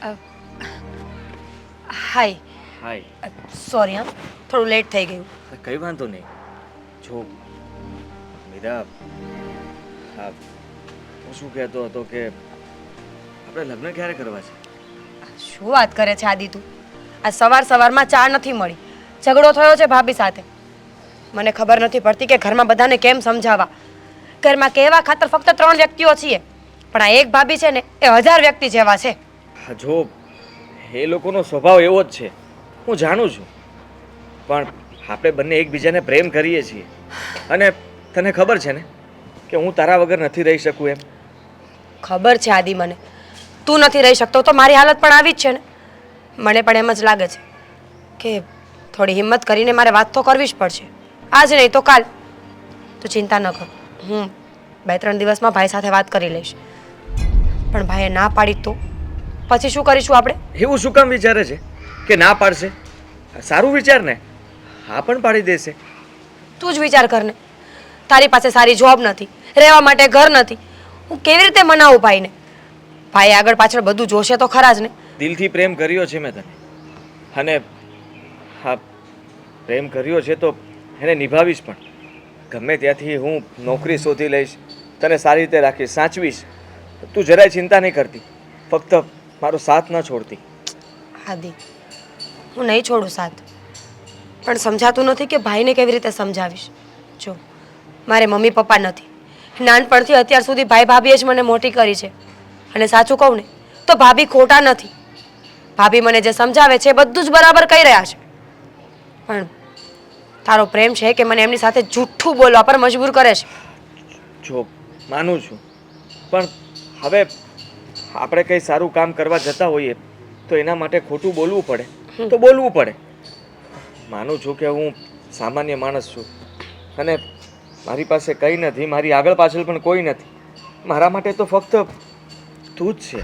હાય. હાય. Sorry હા, થોડું late થઈ ગયું. કઈ વાંધો નહીં. જો મીરા, હા, હું શું કહેતો હતો કે આપણે લગ્ન ક્યારે કરવા છે? શું વાત કરે છે આદિ તું? આ સવારમાં ચા નથી મળી, ઝઘડો થયો છે ભાભી સાથે. મને ખબર નથી પડતી કે ઘરમાં બધાને કેમ સમજાવવા. ઘરમાં કહેવા ખાતર ફક્ત 3 વ્યક્તિઓ છીએ, પણ આ એક ભાભી છે ને એ 1000 વ્યક્તિ જેવા છે. હા, જો એ લોકોનો સ્વભાવ એવો જ છે, હું જાણું છું. પણ આપણે બંને એકબીજાને પ્રેમ કરીએ છીએ અને તને ખબર છે ને કે હું તારા વગર નથી રહી શકું એમ. ખબર છે આદિ મને, તું નથી રહી શકતો તો મારી હાલત પણ આવી જ છે ને. મને પણ એમ જ લાગે છે કે થોડી હિંમત કરીને મારે વાત તો કરવી જ પડશે. આજ નહીં તો કાલ. તું ચિંતા ન કર, હું 2-3 દિવસમાં ભાઈ સાથે વાત કરી લઈશ. પણ ભાઈએ ના પાડી તો પછી શું કરીશું આપણે? એવું શું કામ વિચારે છે કે ના પાડશે? સારું વિચાર ને, હા પણ પાડી દેશે. તું જ વિચાર કર ને, તારી પાસે સારી જોબ નથી, રહેવા માટે ઘર નથી. હું કેવી રીતે મનાવું ભાઈને? ભાઈ આગળ પાછળ બધું જોશે તો ખરા જ ને. દિલથી પ્રેમ કર્યો છે મેં તને, અને હા, પ્રેમ કર્યો છે તો એને નિભાવીશ પણ. ગમે ત્યાંથી હું નોકરી શોધી લઈશ, તને સારી રીતે રાખીશ, સાચવીશ. તું જરાય ચિંતા નહીં કરતી, ફક્ત મારો સાથ ન છોડતી. આદિ, હું નહીં છોડું સાથ, પણ સમજાતું નથી કે ભાઈને કેવી રીતે સમજાવીશ. જો મારે મમ્મી પપ્પા નથી, નાનપણથી અત્યાર સુધી ભાઈ ભાભીએ જ મને મોટી કરી છે. અને સાચું કહું ને તો ભાભી ખોટા નથી. ભાભી મને જે સમજાવે છે એ બધું જ બરાબર કહી રહ્યા છે. પણ તારો પ્રેમ છે કે મને એમની સાથે જૂઠું બોલવા પર મજબૂર કરે છે. જો માનું છું, પણ હવે આપણે કંઈ સારું કામ કરવા જતા હોઈએ તો એના માટે ખોટું બોલવું પડે તો બોલવું પડે. માનું છું કે હું સામાન્ય માણસ છું અને મારી પાસે કંઈ નથી, મારી આગળ પાછળ પણ કોઈ નથી. મારા માટે તો ફક્ત તું જ છે,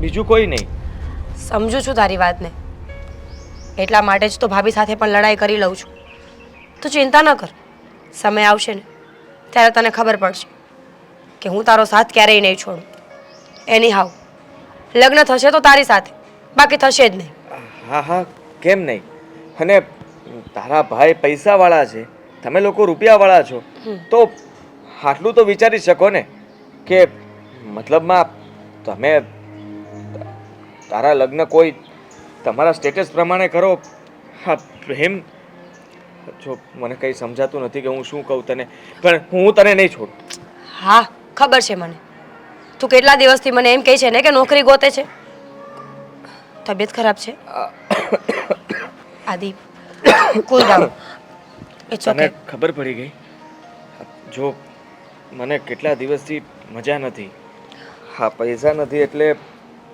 બીજું કોઈ નહીં. સમજુ છું તારી વાતને, એટલા માટે જ તો ભાભી સાથે પણ લડાઈ કરી લઉં છું. તું ચિંતા ન કર, સમય આવશે ને ત્યારે તને ખબર પડશે કે હું તારો સાથ ક્યારેય નહીં છોડું. એની હાવ લગ્ન થશે તો તારી સાથે, બાકી થશે જ નહીં. હા હા, કેમ નહીં? અને તારા ભાઈ પૈસાવાળા છે, તમે લોકો રૂપિયાવાળા છો, તો આટલું તો વિચારી શકો ને કે મતલબમાં તમે તારા લગ્ન કોઈ તમારા સ્ટેટસ પ્રમાણે કરો. હા, પ્રેમ. જો મને કંઈ સમજાતું નથી કે હું શું કહું તને, પણ હું તને નહીં છોડું. હા, ખબર છે મને. તું કેટલા દિવસથી મને એમ કહે છે ને કે નોકરી ગોતે છે. તબિયત ખરાબ છે આદિ, કુલ ડાઉન. ઇટ્સ તને ઓકે. ખબર પડી ગઈ? જો મને કેટલા દિવસથી મજા નથી. હા, પૈસા નથી એટલે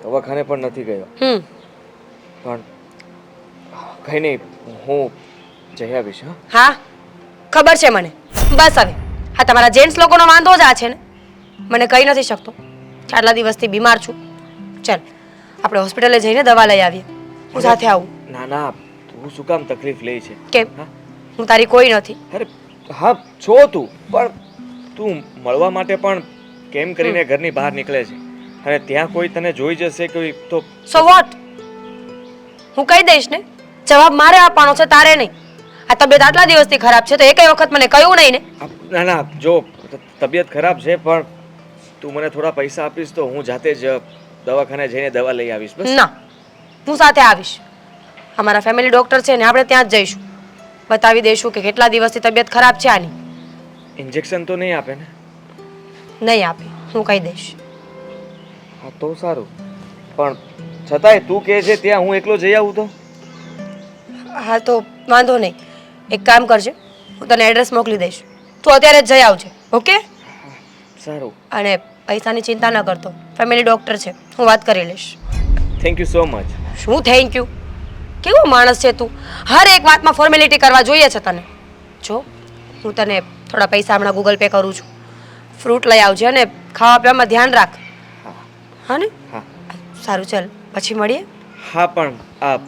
દવાખાને પણ નથી ગયો. પણ કંઈ નહીં, હું જઈ આવીશ. હા, ખબર છે મને. બસ હવે હા, તમારા જેન્ટ્સ લોકોનો વાંધો જ આ છે ને. મને કહી નથી શકતો, આટલા દિવસથી બીમાર છું. ચાલ આપણે હોસ્પિટલે જઈને દવા લઈ આવીએ. હું સાથે આવું. ના ના, તું શું કામ તકલીફ લે છે? કેમ? હા, હું તારી કોઈ નથી. અરે હા છો તું, પણ તું મળવા માટે પણ કેમ કરીને ઘરની બહાર નીકળે છે અને ત્યાં કોઈ તને જોઈ જશે કોઈ તો. So what? હું કહી દઈશ ને, જવાબ મારે આપવાનો છે, તારે નહીં. આ તબિયત આટલા દિવસથી ખરાબ છે તો એકેય વખત મને કહ્યું નહીં ને. ના ના, જો તબિયત ખરાબ છે પણ તું મને થોડા પૈસા આપીશ તો હું જાતે જ દવાખાને જઈને દવા લઈ આવીશ. બસ. ના, હું સાથે આવીશ. અમારા ફેમિલી ડોક્ટર છે ને, આપણે ત્યાં જ જઈશું. બતાવી દઈશું કે કેટલા દિવસથી તબિયત ખરાબ છે આની. ઇન્જેક્શન તો નહીં આપે ને? નહીં આપે, હું કહી દઈશ. હા તો સારું, પણ છતાંય તું કહે છે ત્યાં હું એકલો જઈ આવું તો? હા તો વાંધો નહીં, એક કામ કરજે, હું તને એડ્રેસ મોકલી દઈશ, તું અત્યારે જ જઈ આવજે. ઓકે? સારું. અને પૈસાની ચિંતા ન કરતો, ફેમિલી ડોક્ટર છે, હું વાત કરી લઈશ. Thank you so much. શું થેન્ક યુ? કેવો માણસ છે તું, હર એક વાતમાં ફોર્મેલિટી કરવા જોઈએ છે તને. જો હું તને થોડા પૈસા હમણાં ગૂગલ પે કરું છું, ફ્રૂટ લઈ આવજે અને ખાવા પીવામાં ધ્યાન રાખ. હા ને? હા સારું, ચાલ પછી મળીએ. હા, પણ આ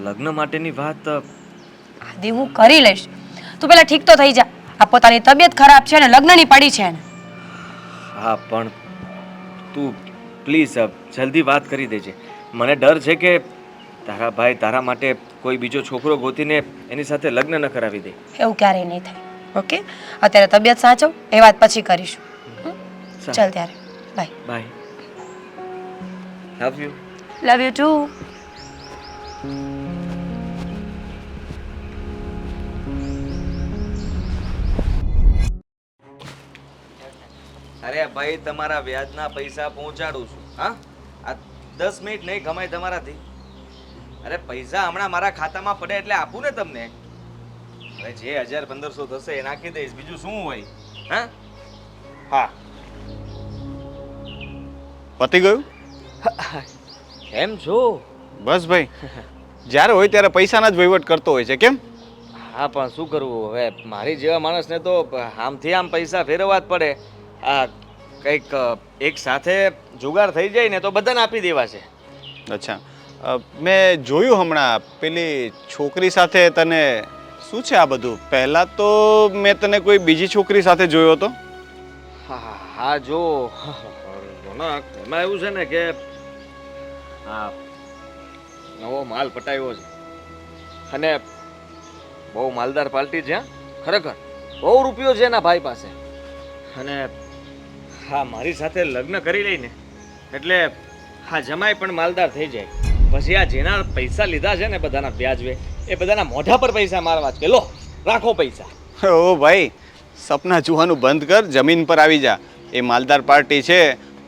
લગ્ન માટેની વાત આદિ હું કરી લઈશ, તું પેલા ઠીક તો થઈ જા. આ પોતાની તબિયત ખરાબ છે અને લગ્નની પડી છે એને. હા, પણ તું પ્લીઝ જલ્દી વાત કરી દેજે. મને ડર છે કે તારા ભાઈ તારા માટે કોઈ બીજો છોકરો ગોતીને એની સાથે લગ્ન ન કરાવી દે. એવું ક્યારેય નહીં થાય. ઓકે, અત્યારે તબિયત સાચવ, એ વાત પછી કરીશું. ચાલ ત્યારે, bye. Bye. Love you. Love you too. અરે ભાઈ તમારા વ્યાજના પૈસા પહોંચાડું છું. હા, આ 10 મિનિટ નહીં કમાય તમારાથી. અરે પૈસા હમણાં મારા ખાતામાં પડે એટલે આપું ને તમને. અરે જે 1000-1500 થશે એ નાખી દઈશ, બીજું શું હોય. હા હા. પતી ગયું? કેમ છો? બસ ભાઈ, જ્યારે હોય ત્યારે પૈસાના જ વહીવટ કરતો હોય છે. કેમ? હા પણ શું કરવું હવે, મારી જેવા માણસને તો આમથી આમ પૈસા ફેરવવા જ પડે. આ કંઈક એક સાથે જુગાડ થઈ જાય ને તો બધાને આપી દેવા છે. અચ્છા, મેં જોયું હમણાં પેલી છોકરી સાથે તને શું છે આ બધું? પહેલાં તો મેં તને કોઈ બીજી છોકરી સાથે જોયો હતો. હા હા જો રોનક, એમાં એવું છે ને કે હા નવો માલ પટાવ્યો છે અને બહુ માલદાર પાર્ટી છે. ખરેખર બહુ રૂપિયો છે એના ભાઈ પાસે. અને હા મારી સાથે લગ્ન કરી લઈને એટલે હા જમાઈ પણ માલદાર થઈ જાય. પછી આ જેના પૈસા લીધા છે ને બધાના વ્યાજવે, એ બધાના મોઢા પર પૈસા મારવા છે કે લો રાખો પૈસા. ઓ ભાઈ, સપના જોવાનું બંધ કર, જમીન પર આવી જા. એ માલદાર પાર્ટી છે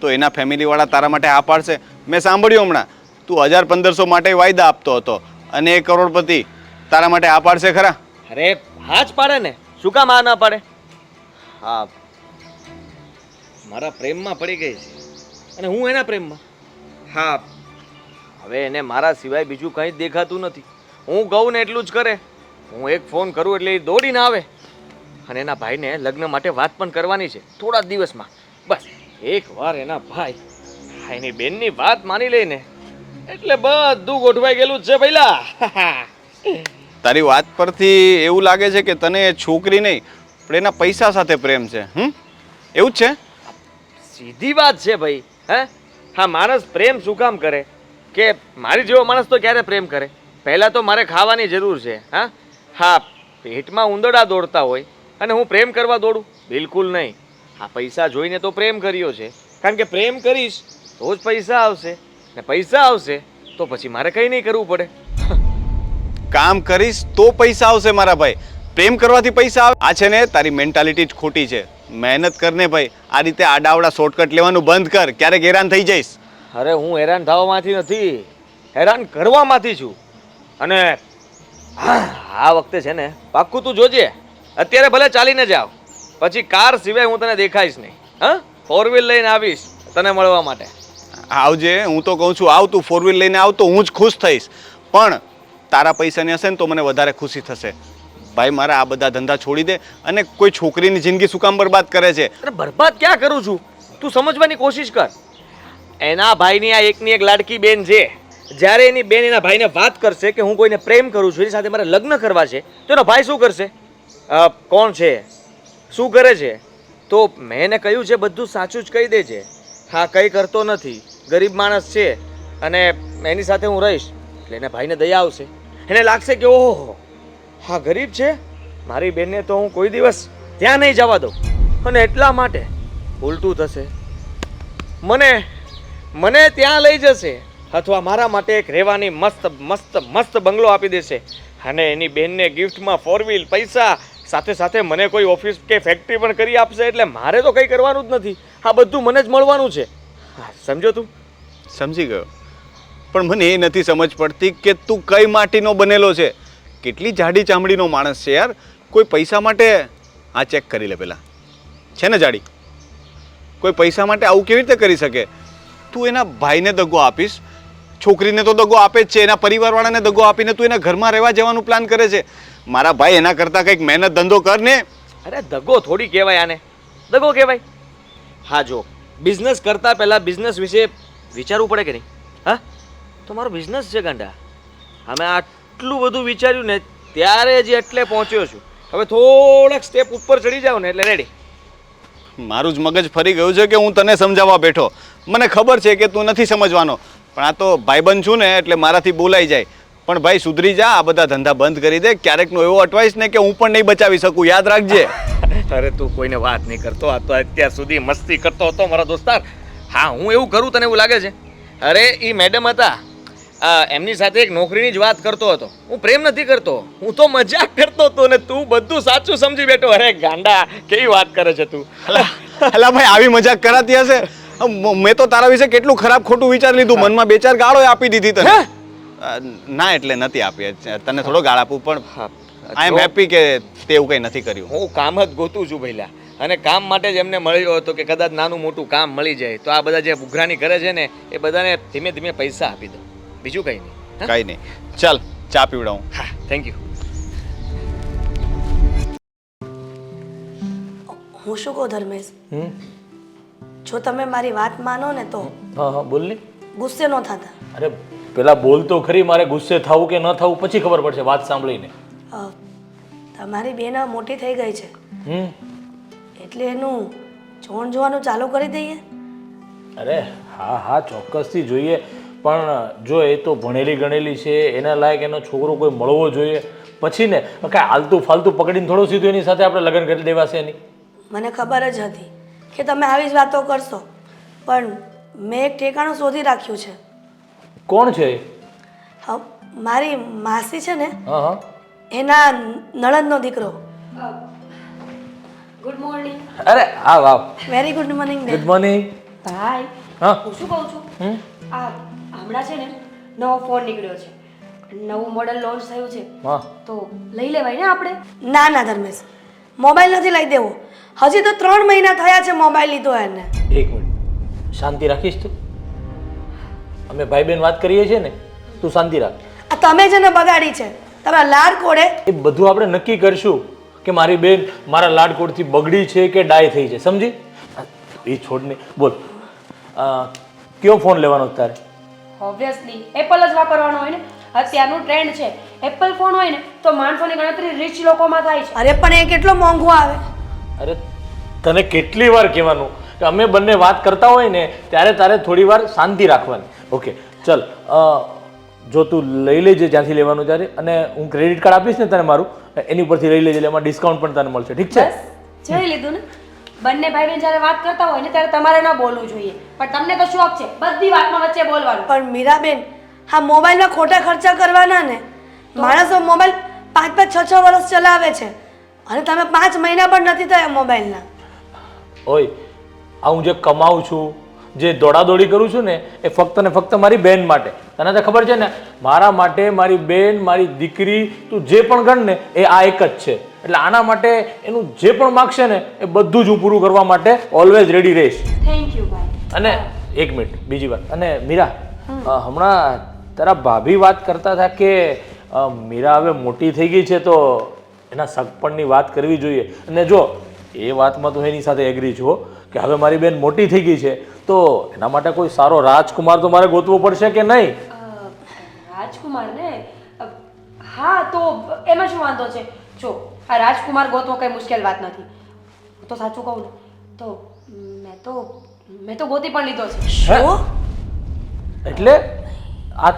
તો એના ફેમિલીવાળા તારા માટે આ પાડશે. મેં સાંભળ્યું હમણાં તું 1000-1500 માટે વાયદા આપતો હતો અને 1 કરોડપતિ તારા માટે આ પાડશે ખરા? અરે હા જ પાડે ને, શું કામ આ ના પાડે. હા મારા પ્રેમમાં પડી ગઈ છે અને હું એના પ્રેમમાં. હા હવે એને મારા સિવાય બીજું કંઈ જ દેખાતું નથી. હું કહું ને એટલું જ કરે. હું એક ફોન કરું એટલે એ દોડીને આવે. અને એના ભાઈને લગ્ન માટે વાત પણ કરવાની છે થોડા જ દિવસમાં. બસ એકવાર એના ભાઈ એની બેનની વાત માની લઈને એટલે બધું ગોઠવાઈ ગયેલું જ છે પહેલા. તારી વાત પરથી એવું લાગે છે કે તને એ છોકરી નહીં પણ એના પૈસા સાથે પ્રેમ છે. એવું જ છે? સીધી વાત છે ભાઈ. હે હા, માણસ પ્રેમ શું કામ કરે કે મારી જેવો માણસ તો ક્યારે પ્રેમ કરે? પહેલાં તો મારે ખાવાની જરૂર છે. હા હા, પેટમાં ઉંદરડા દોડતા હોય અને હું પ્રેમ કરવા દોડું? બિલકુલ નહીં. હા પૈસા જોઈને તો પ્રેમ કર્યો છે, કારણ કે પ્રેમ કરીશ તો જ પૈસા આવશે ને પૈસા આવશે તો પછી મારે કંઈ નહીં કરવું પડે. કામ કરીશ તો પૈસા આવશે મારા ભાઈ, પ્રેમ કરવાથી પૈસા આવે? આ છે ને તારી મેન્ટાલિટી જ ખોટી છે. મહેનત કરને ભાઈ, આ રીતે આડાવડા શોર્ટકટ લેવાનું બંધ કર, ક્યારેક હેરાન થઈ જઈશ. અરે હું હેરાન થવામાંથી નથી, હેરાન કરવામાંથી છું. અને આ વખતે છે ને પાક્કું તું જોજે, અત્યારે ભલે ચાલીને જાવ, પછી કાર સિવાય હું તને દેખાઈશ નહીં. હા 4 વ્હીલ લઈને આવીશ તને મળવા માટે. આવજે, હું તો કહું છું આવ, તું 4 વ્હીલ લઈને આવ તો હું જ ખુશ થઈશ. પણ તારા પૈસાની હશે ને તો મને વધારે ખુશી થશે. ભાઈ મારા આ બધા ધંધા છોડી દે અને કોઈ છોકરીની જિંદગી શું કામ બરબાદ કરે છે? અરે બરબાદ ક્યાં કરું છું, તું સમજવાની કોશિશ કર. એના ભાઈની આ એકની એક લાડકી બેન છે. જ્યારે એની બેન એના ભાઈને વાત કરશે કે હું કોઈને પ્રેમ કરું છું, એની સાથે મારે લગ્ન કરવા છે, તો એનો ભાઈ શું કરશે? કોણ છે, શું કરે છે? તો મેં એને કહ્યું છે બધું સાચું જ કહી દે છે. હા કંઈ કરતો નથી, ગરીબ માણસ છે અને એની સાથે હું રહીશ એટલે એને ભાઈને દયા આવશે. એને લાગશે કે ઓહો હા ગરીબ છે, મારી બેનને તો હું કોઈ દિવસ ત્યાં નહીં જવા દઉં. અને એટલા માટે ઉલટું થશે, મને ત્યાં લઈ જશે અથવા મારા માટે એક રહેવાની મસ્ત મસ્ત મસ્ત બંગલો આપી દેશે અને એની બેનને ગિફ્ટમાં 4 વ્હીલ, પૈસા, સાથે સાથે મને કોઈ ઓફિસ કે ફેક્ટરી પણ કરી આપશે. એટલે મારે તો કંઈ કરવાનું જ નથી, આ બધું મને જ મળવાનું છે. હા સમજો તું? સમજી ગયો, પણ મને એ નથી સમજ પડતી કે તું કઈ માટીનો બનેલો છે. કેટલી જાડી ચામડીનો માણસ છે યાર. કોઈ પૈસા માટે આ ચેક કરી લે પહેલાં, છે ને જાડી? કોઈ પૈસા માટે આવું કેવી રીતે કરી શકે? તું એના ભાઈને દગો આપીશ, છોકરીને તો દગો આપે જ છે, એના પરિવારવાળાને દગો આપીને તું એના ઘરમાં રહેવા જવાનું પ્લાન કરે છે. મારા ભાઈ એના કરતાં કંઈક મહેનત ધંધો કર ને. અરે દગો થોડી કહેવાય આને, દગો કહેવાય. હા જો બિઝનેસ કરતાં પહેલાં બિઝનેસ વિશે વિચારવું પડે કે નહીં? હા તો મારો બિઝનેસ છે ગાંડા. અમે આટલું બધું વિચાર્યું ને ત્યારે જ એટલે પહોંચ્યો છું. હવે થોડાક સ્ટેપ ઉપર ચડી જાવ ને એટલે રેડી. મારું જ મગજ ફરી ગયું છે કે હું તને સમજાવવા બેઠો. મને ખબર છે કે તું નથી સમજવાનો, પણ આ તો ભાઈબંધ છું ને એટલે મારાથી બોલાઈ જાય. પણ ભાઈ સુધરી જા, આ બધા ધંધા બંધ કરી દે. ક્યારેકનો એવો અટવાઈશ ને કે હું પણ નહીં બચાવી શકું, યાદ રાખજે. અરે તું કોઈને વાત નહીં કરતો, આ તો અત્યાર સુધી મસ્તી કરતો હતો મારા દોસ્તાર. હા, હું એવું કરું તને એવું લાગે છે? અરે એ મેડમ હતા, એમની સાથે એક નોકરીની જ વાત કરતો હતો. હું પ્રેમ નથી કરતો, હું તો મજાક કરતો હતો ને તું બધું સાચું સમજી બેઠો. અરે ગાંડા, કેવી વાત કરે છે તું. અલા ભાઈ, આવી મજાક કરાતી હશે? મેં તો તારા વિશે કેટલું ખરાબ ખોટું વિચાર લીધું, મનમાં બે ચાર ગાળો આપી દીધી તને. ના એટલે નથી આપી, તને થોડો ગાળ આપું, પણ આઈ એમ હેપી કે તે એવું કંઈ નથી કર્યું. હું કામ જ ગોતું છું ભઈલા, અને કામ માટે જ એમને મળ્યો હતો કે કદાચ નાનું મોટું કામ મળી જાય તો આ બધા જે ઉઘરાણી કરે છે ને એ બધાને ધીમે ધીમે પૈસા આપી દો, બીજું કંઈ નહીં. કંઈ નહીં, ચાલ ચા પીવડાવું. હા, થેન્ક યુ. હું શું કહું ધર્મેશ, જો તમે મારી વાત માનો ને તો હા હા બોલ ને. ગુસ્સે ન થતા. અરે પેલા બોલ તો ખરી, મારે ગુસ્સે થવું કે ન થવું પછી ખબર પડશે વાત સાંભળીને. તમારી બેન હવે મોટી થઈ ગઈ છે હમ એટલે એનું જોણ જોવાનું ચાલુ કરી દઈએ. અરે હા હા ચોક્કસથી જોઈએ, પણ જો એ તો ભણેલી ગણેલી છે, એના લાયક એનો છોકરો કોઈ મળવો જોઈએ. પછી ને કાંઈ આલતું ફાલતું પકડીને થોડું સીધું એની સાથે આપણે લગ્ન કરી દેવાશે એની. મને ખબર જ હતી કે તમે આવી જ વાતો કરશો, પણ મેં એક ઠેકાણું શોધી રાખ્યું છે. કોણ છે? હા, મારી માસી છે ને, હા હા એના નણંદનો દીકરો. Good morning. અરે હા wow, very good morning. Good morning. ભાઈ, હા હું શું કહું છું, આ હમણાં છે ને નવો ફોન નીકળ્યો છે, નવું મોડેલ લોન્ચ થયું છે, હા તો લઈ લેવાય ને આપણે? ના ના ધર્મેશ, મોબાઈલ નથી લઈ દેવો. હજી તો 3 મહિના થયા છે મોબાઈલ લીધો એને. એક મિનિટ, શાંતિ રાખીશ તું? અમે ભાઈ બહેન વાત કરીએ છીએ ને, તું શાંતિ રાખ. આ તમે જ એને બગાડી છે, તમારા લાડ કોડે. એ બધું આપણે નક્કી કરશું કે મારી બેન મારા લાડકોડથી બગડી છે કે ડાય થઈ છે, સમજી? એ છોડને બોલ, કયો ફોન લેવાનો તારે? ઓબ્વિયસલી એપલ જ વાપરવાનો હોય ને, અત્યારનું ટ્રેન્ડ છે. એપલ ફોન હોય ને તો માણસોની ગણતરી રીચ લોકોમાં થાય છે. અરે પણ એ કેટલો મોંઘો આવે. અરે તને કેટલી વાર કહેવાનું કે અમે બંને વાત કરતા હોય ને ત્યારે તારે થોડી વાર શાંતિ રાખવાની. ઓકે ચલ, જો તું લઈ લેજે જ્યાંથી લેવાનું ત્યારે, અને હું ક્રેડિટ કાર્ડ આપીશ ને તને મારું, એની ઉપરથી લઈ લેજે, એટલે એમાં ડિસ્કાઉન્ટ પણ તને મળશે, ઠીક છે? બસ જોઈ લીધું ને, બંને ભાઈ બહેન જ્યારે વાત કરતા હોય ને ત્યારે તમારે ન બોલવું જોઈએ, પણ તમને તો શોખ છે બધી વાતમાં વચ્ચે બોલવાનું. પણ મીરાબેન, હા મોબાઈલમાં ખોટા ખર્ચા કરવાના ને. માણસો મોબાઈલ 5-5, 6-6 વર્ષ ચલાવે છે અને તમે 5 મહિના પણ નથી થયા મોબાઈલના. ઓય, આ હું જે કમાઉં છું, જે દોડાદોડી કરું છું ને, એ ફક્ત ને ફક્ત મારી બેન માટે. તને તો ખબર છે ને, મારા માટે મારી બેન, મારી દીકરી, તું જે પણ ગણ ને એ આ એક જ છે. એટલે આના માટે એનું જે પણ માગશે ને એ બધું જ હું પૂરું કરવા માટે ઓલવેઝ રેડી રહીશ. થેન્ક યુ ભાઈ. અને એક મિનિટ, બીજી વાત, અને મીરા, હમણાં તારા ભાભી વાત કરતા હતા કે મીરા હવે મોટી થઈ ગઈ છે તો એના સગપણની વાત કરવી જોઈએ. અને જો એ વાતમાં તો એની સાથે એગ્રી છું કે હવે મારી બેન મોટી થઈ ગઈ છે તો એના માટે કોઈ સારો રાજકુમાર તો મારે ગોતવો પડશે કે નહીં? રાજકુમાર ને? હા, તો એમાં શું વાંધો છે? જો આ રાજકુમાર ગોતવો કઈ મુશ્કેલ વાત નથી. હું તો સાચું કહું ને તો મેં તો ગોતી પણ લીધો છે. શું? એટલે આ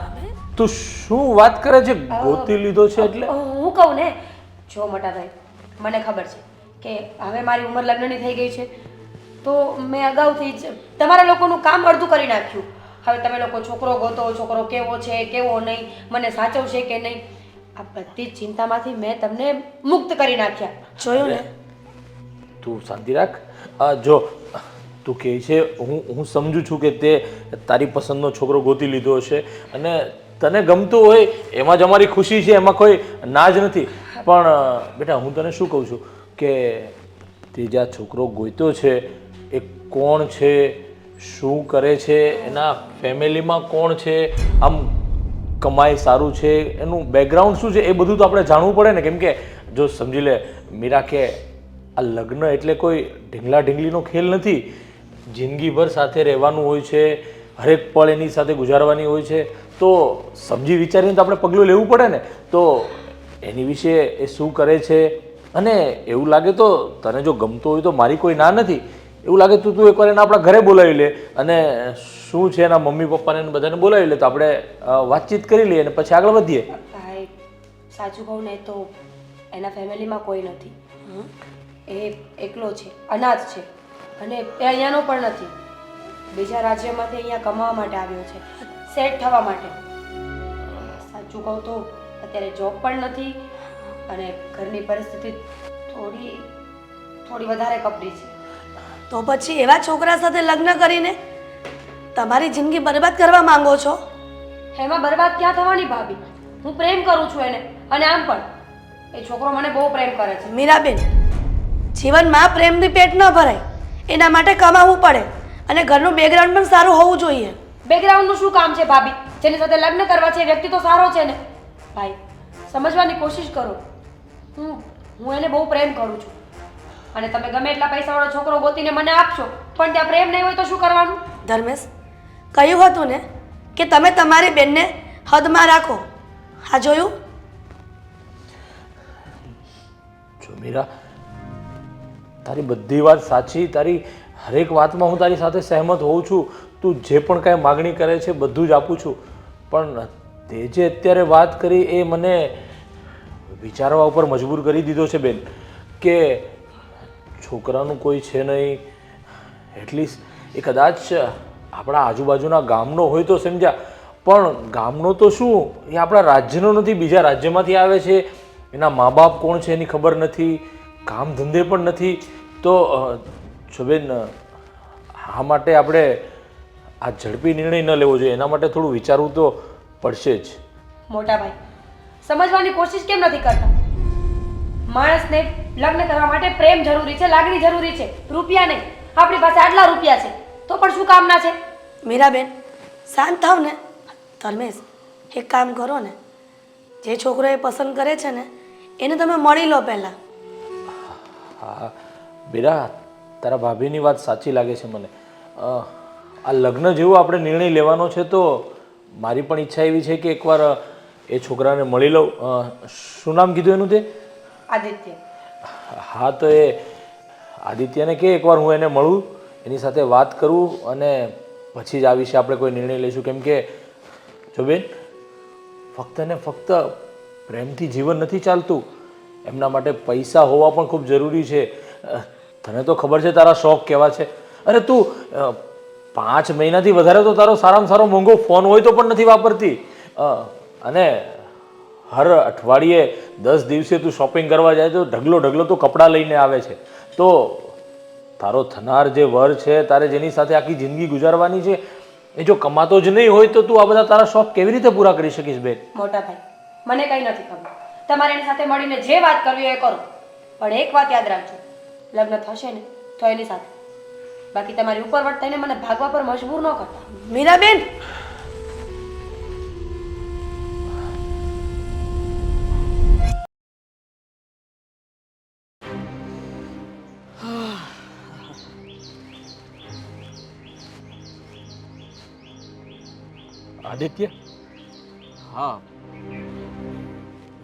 તું શું વાત કરે છે? ગોતી લીધો છે એટલે? હું કહું ને, જો મોટા ભાઈ, મને ખબર છે કે હવે મારી ઉંમર લગ્નની થઈ ગઈ છે, તો મેં અગાઉથી જ તમારા લોકોનું કામ અડધું કરી નાખ્યું. હવે તમે લોકો છોકરો ગોતો, છોકરો કેવો છે કેવો નહીં, મને સાચવશે કે નહીં, આ બધી જ ચિંતામાંથી મેં તમને મુક્ત કરી નાખ્યા. જોયું ને? તું શાંતિ રાખ. જો તું કહે છે, હું સમજુ છું કે તે તારી પસંદનો છોકરો ગોતી લીધો હશે અને તને ગમતું હોય એમાં જ અમારી ખુશી છે, એમાં કોઈ ના જ નથી. પણ બેટા, હું તને શું કહું છું કે તે જે આ છોકરો ગોત્યો છે એ કોણ છે, શું કરે છે, એના ફેમિલીમાં કોણ છે, આમ કમાઈ સારું છે, એનું બેકગ્રાઉન્ડ શું છે, એ બધું તો આપણે જાણવું પડે ને. કેમ કે જો સમજી લે મીરા, કે આ લગ્ન એટલે કોઈ ઢીંગલા ઢીંગલીનો ખેલ નથી. જિંદગીભર સાથે રહેવાનું હોય છે, હરેક પળ એની સાથે ગુજારવાની હોય છે, તો સમજી વિચારીને તો આપણે પગલું લેવું પડે ને. તો એની વિશે એ શું કરે છે, અને એવું લાગે તો તને જો ગમતો હોય તો મારી કોઈ ના નથી એવું લાગે તું એકવાર એને આપણા ઘરે બોલાવી લે અને શું છે એના મમ્મી પપ્પાને ને બધાને બોલાવી લે તો આપણે વાતચીત કરી લઈએ અને પછી આગળ વધીએ. ભાઈ સાચું કહું ને તો એના ફેમિલીમાં કોઈ નથી. એ એકલો છે, અનાથ છે અને એ અહીંયાનો પણ નથી. બીજા રાજ્યમાંથી અહીંયા કમાવા માટે આવ્યો છે, સેટ થવા માટે. સાચું કહું તો અત્યારે જોબ પણ નથી અને ઘરની પરિસ્થિતિ થોડી વધારે કપરી છે. તો પછી એવા છોકરા સાથે લગ્ન કરીને તમારી જિંદગી બરબાદ કરવા માંગો છો? એમાં બરબાદ ક્યાં થવાની ભાભી? હું પ્રેમ કરું છું એને અને આમ પણ એ છોકરો મને બહુ પ્રેમ કરે છે. મીરાબેન, જીવનમાં પ્રેમથી પેટ ન ભરાય, એના માટે કમાવું પડે અને ઘરનું બેકગ્રાઉન્ડ પણ સારું હોવું જોઈએ. બેકગ્રાઉન્ડનું શું કામ છે ભાભી? જેની સાથે લગ્ન કરવા છે એ વ્યક્તિ તો સારો છે ને. ભાઈ સમજવાની કોશિશ કરો. હું એને બહુ પ્રેમ કરું છું અને તમે ગમે એટલા પૈસાવાળો છોકરો ગોતીને મને આપશો પણ ત્યાં પ્રેમ નહીં હોય તો શું કરવાનું? ધર્મેશ, કહ્યું હતું ને કે તમે તમારી બેનને હદમાં રાખો. હા જોયું? જો મીરા, તારી બધી વાત સાચી, તારી હરેક વાતમાં હું તારી સાથે સહેમત હોઉં છું. તું જે પણ કાંઈ માગણી કરે છે બધું જ આપું છું. પણ તે જે અત્યારે વાત કરી એ મને વિચારવા ઉપર મજબૂર કરી દીધો છે બેન કે છોકરાનું કોઈ છે નહીં. એટલીસ્ટ એ કદાચ આપણા આજુબાજુના ગામનો હોય તો સમજ્યા, પણ ગામનો તો શું, એ આપણા રાજ્યનો નથી, બીજા રાજ્યમાંથી આવે છે. એના મા બાપ કોણ છે એની ખબર નથી, કામ ધંધે પણ નથી. તો જો બેન, આ માટે આપણે આ ઝડપી નિર્ણય ન લેવો જોઈએ. એના માટે થોડું વિચારવું તો પડશે જ. મોટા ભાઈ સમજવાની કોશિશ કેમ નથી કરતા? માણસને લગ્ન કરવા માટે પ્રેમ જરૂરી છે, લાગણી જરૂરી છે, રૂપિયા નહીં. આપણી પાસે આટલા રૂપિયા છે તો પણ શું કામના છે? મીરાબેન, શાંત થાવ ને. ધર્મેશ, એક કામ કરો ને, જે છોકરો એ પસંદ કરે છે ને એને તમે મળી લો પહેલાં. હા બેરા, તારા ભાભીની વાત સાચી લાગે છે મને. આ લગ્ન જેવો આપણે નિર્ણય લેવાનો છે તો મારી પણ ઈચ્છા એવી છે કે એકવાર એ છોકરાને મળી લઉં. શું નામ કીધું એનું તે? આદિત્ય. હા, તો એ આદિત્યને કે એકવાર હું એને મળું, એની સાથે વાત કરું અને પછી જ આ વિશે આપણે કોઈ નિર્ણય લઈશું. કેમ કે જો બેન, ફક્ત ને ફક્ત પ્રેમથી જીવન નથી ચાલતું, એમના માટે પૈસા હોવા પણ ખૂબ જરૂરી છે. તને તો ખબર છે તારા શોખ કેવા છે. અરે તું 5 મહિનાથી વધારે તો તારો સારામાં સારો મોંઘો ફોન હોય તો પણ નથી વાપરતી, અને હર અઠવાડિયે 10 દિવસે તું શોપિંગ કરવા જાય તો ઢગલો તો કપડાં લઈને આવે છે. તો તારો થનાર જે વર છે, તારે જેની સાથે આખી જિંદગી ગુજારવાની છે, એ જો કમાતો જ નહીં હોય તો તું આ બધા તારા શોખ કેવી રીતે પૂરા કરી શકીશ બેન? મોટા ભાઈ, મને કંઈ નથી ખબર. તમારે એની સાથે મળીને જે વાત કરવી હોય એ કરો, પણ એક વાત યાદ રાખજો, લગ્ન થશે ને તો એની સાથે. બાકી તમારી ઉપરવટ થઈને મને ભાગવા પર મજબૂર ન કરતા. મીરાબેન, આદિત્ય? હા.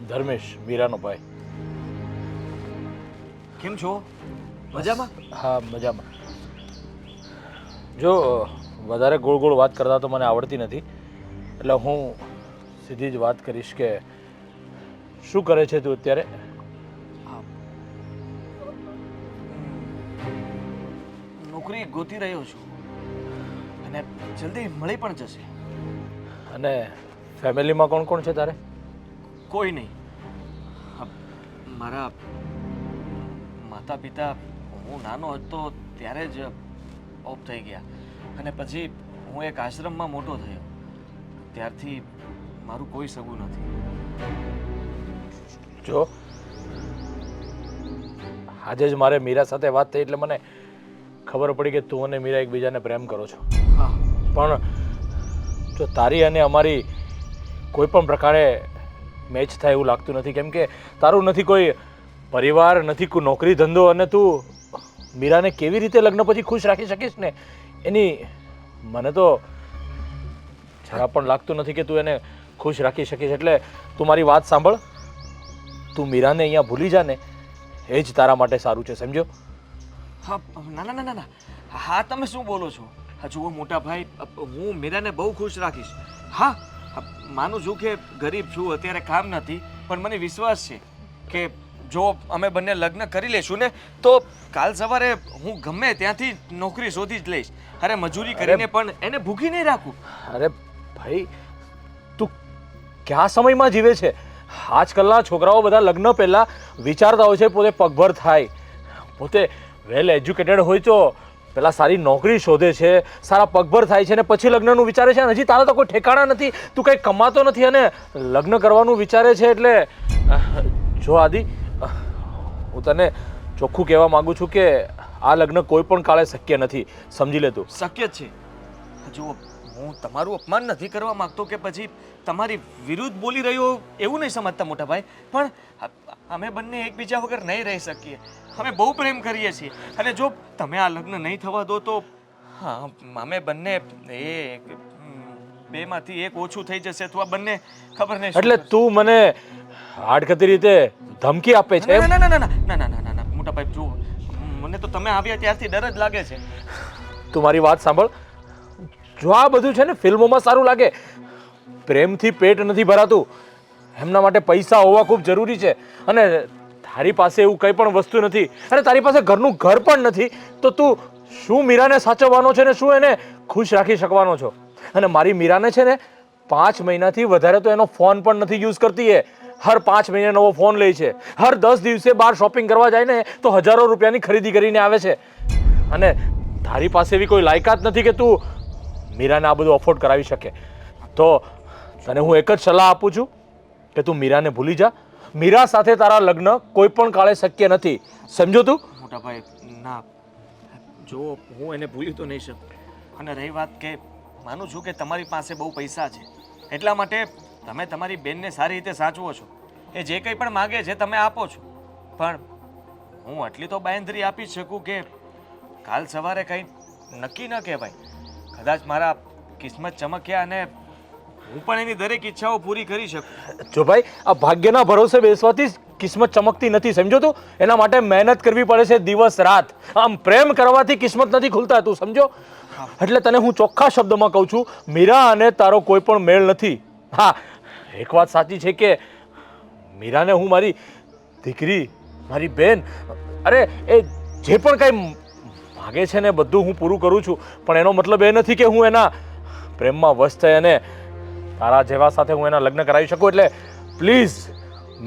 ધર્મેશ, મીરાનો ભાઈ. કેમ છો? મજામાં? હા, મજામાં. જો વધારે ગોળ વાત કરતા તો મને આવડતી નથી, એટલે હું સીધી જ વાત કરીશ કે શું કરે છે તું અત્યારે? નોકરી ગોતી રહ્યો છું અને જલ્દી મળી પણ જશે. અને ફેમિલીમાં કોણ કોણ છે તારે? કોઈ નહીં. મારા માતા પિતા હું નાનો હતો ત્યારે જ ઓફ થઈ ગયા અને પછી હું એક આશ્રમમાં મોટો થયો. ત્યારથી મારું કોઈ સગું નથી. જો આજે જ મારે મીરા સાથે વાત થઈ એટલે મને ખબર પડી કે તું અને મીરા એકબીજાને પ્રેમ કરો છો. હા, પણ જો તારી અને અમારી કોઈ પણ પ્રકારે મેચ થાય એવું લાગતું નથી. કેમ કે તારું નથી કોઈ પરિવાર, નથી કોઈ નોકરી ધંધો, અને તું મીરાને કેવી રીતે લગ્ન પછી ખુશ રાખી શકીશ ને એની મને તો જરા પણ લાગતું નથી કે તું એને ખુશ રાખી શકીશ. એટલે તું મારી વાત સાંભળ, તું મીરાને અહીંયા ભૂલી જા ને એ જ તારા માટે સારું છે, સમજો? હા ના ના ના ના ના હા તમે શું બોલો છો? હા જુઓ મોટા ભાઈ, હું મીરાને બહુ ખુશ રાખીશ. હા માનું છું કે ગરીબ છું, અત્યારે કામ નથી, પણ મને વિશ્વાસ છે કે જો અમે બંને લગ્ન કરી લઈશું ને તો કાલ સવારે હું ગમે ત્યાંથી નોકરી શોધી જ લઈશ. અરે મજૂરી કરીને પણ એને ભૂખી નહીં રાખું. અરે ભાઈ, તું કયા સમયમાં જીવે છે? આજકાલના છોકરાઓ બધા લગ્ન પહેલા વિચારતા હોય છે પોતે પગભર થાય, પોતે વેલ એજ્યુકેટેડ હોય તો પેલા સારી નોકરી શોધે છે, સારા પગભર થાય છે ને પછી લગ્નનું વિચારે છે. હજી તારા તો કોઈ ઠેકાણા નથી, તું કંઈ કમાતો નથી અને લગ્ન કરવાનું વિચારે છે. એટલે જો આદિ, હું તને ચોખ્ખું કહેવા માંગુ છું કે આ લગ્ન કોઈ પણ કાળે શક્ય નથી, સમજી લે તું. શક્ય જ છે. જુઓ હું તમારું અપમાન નથી કરવા માંગતો કે પછી તમારી વિરુદ્ધ બોલી રહ્યો એવું નહીં સમજતા મોટા ભાઈ, પણ અમે બંને એકબીજા વગર નહીં રહી શકીએ. અમે બહુ પ્રેમ કરીએ છીએ અને જો તમે આ લગ્ન નહીં થવા દો તો હા અમે બંને એ બેમાંથી એક ઓછું થઈ જશે અથવા બંને ખબર નહીં. એટલે તું મને આડકતી રીતે ધમકી આપે છે? ના ના ના ના ના ના ના ના મોટા ભાઈ જુઓ, મને તો તમે આવ્યા ત્યારથી ડર જ લાગે છે. તું મારી વાત સાંભળ. જો આ બધું છે ને ફિલ્મોમાં સારું લાગે, પ્રેમથી પેટ નથી ભરાતું, એમના માટે પૈસા હોવા ખૂબ જરૂરી છે. અને તારી પાસે એવું કંઈ પણ વસ્તુ નથી અને તારી પાસે ઘરનું ઘર પણ નથી, તો તું શું મીરાને સાચવવાનો છે ને શું એને ખુશ રાખી શકવાનો છો? અને મારી મીરાને છે ને 5 મહિનાથી વધારે તો એનો ફોન પણ નથી યુઝ કરતી. એ હર 5 મહિને નવો ફોન લે છે, હર 10 દિવસે બહાર શોપિંગ કરવા જાય ને તો હજારો રૂપિયાની ખરીદી કરીને આવે છે. અને તારી પાસે એવી કોઈ લાયકાત નથી કે તું મીરાને આ બધું અફોર્ડ કરાવી શકે. તો તને હું એક જ સલાહ આપું છું કે તું મીરાને ભૂલી જા. મીરા સાથે તારા લગ્ન કોઈ પણ કાળે શક્ય નથી, સમજો તું? મોટા ભાઈ ના, જો હું એને ભૂલી તો નહીં શકું. અને રહી વાત કે માનું છું કે તમારી પાસે બહુ પૈસા છે એટલા માટે તમે તમારી બેનને સારી રીતે સાચવો છો. એ જે કંઈ પણ માગે છે તમે આપો છો, પણ હું આટલી તો બાંયધરી આપી જ શકું કે કાલ સવારે કંઈ નક્કી ન કહેવાય. કદાચ મારા કિસ્મત ચમક્યા અને હું પણ એની દરેક ઈચ્છાઓ પૂરી કરી શકું. જો ભાઈ, આ ભાગ્યના ભરોસે બેસવાથી જ કિસ્મત ચમકતી નથી, સમજો તું? એના માટે મહેનત કરવી પડે છે દિવસ રાત. આમ પ્રેમ કરવાથી કિસ્મત નથી ખુલતા, તું સમજો? એટલે તને હું ચોખ્ખા શબ્દમાં કહું છું, મીરા અને તારો કોઈ પણ મેળ નથી. હા, એક વાત સાચી છે કે મીરાને હું મારી દીકરી, મારી બેન, અરે એ જે પણ કંઈ માગે છે ને બધું હું પૂરું કરું છું, પણ એનો મતલબ એ નથી કે હું એના પ્રેમમાં વશ થઈ અને તારા જેવા સાથે હું એના લગ્ન કરાવી શકું. એટલે પ્લીઝ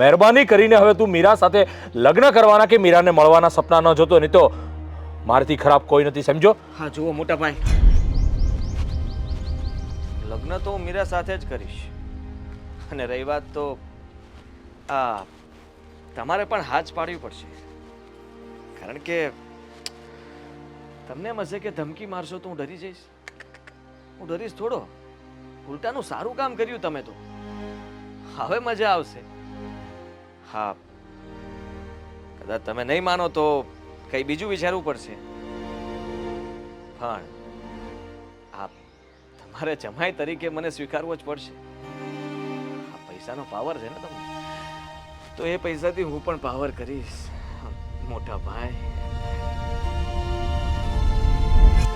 મહેરબાની કરીને હવે તું મીરા સાથે લગ્ન કરવાના કે મીરાને મળવાના સપના ન જોતો, નહીં તો મારાથી ખરાબ કોઈ નથી, સમજો? હા જુઓ મોટા ભાઈ, લગ્ન તો હું મીરા સાથે જ કરીશ. અને રહી વાત તો આ તમારે પણ હાથ પાડવી પડશે, કારણ કે તમને એમ હશે કે ધમકી મારશો તો હું ડરી જઈશ. હું ડરીશ થોડો. ઉલટાનું સારું કામ કર્યું તમે તો. હવે મજા આવશે. હા, કદાચ તમે નહીં માનો તો કંઈ બીજું વિચારવું પડશે, પણ આ તમારે જમાઈ તરીકે મને સ્વીકારવો જ પડશે. આ પૈસાનો પાવર છે ને તમને, તો એ પૈસાથી હું પણ પાવર કરીશ મોટા ભાઈ.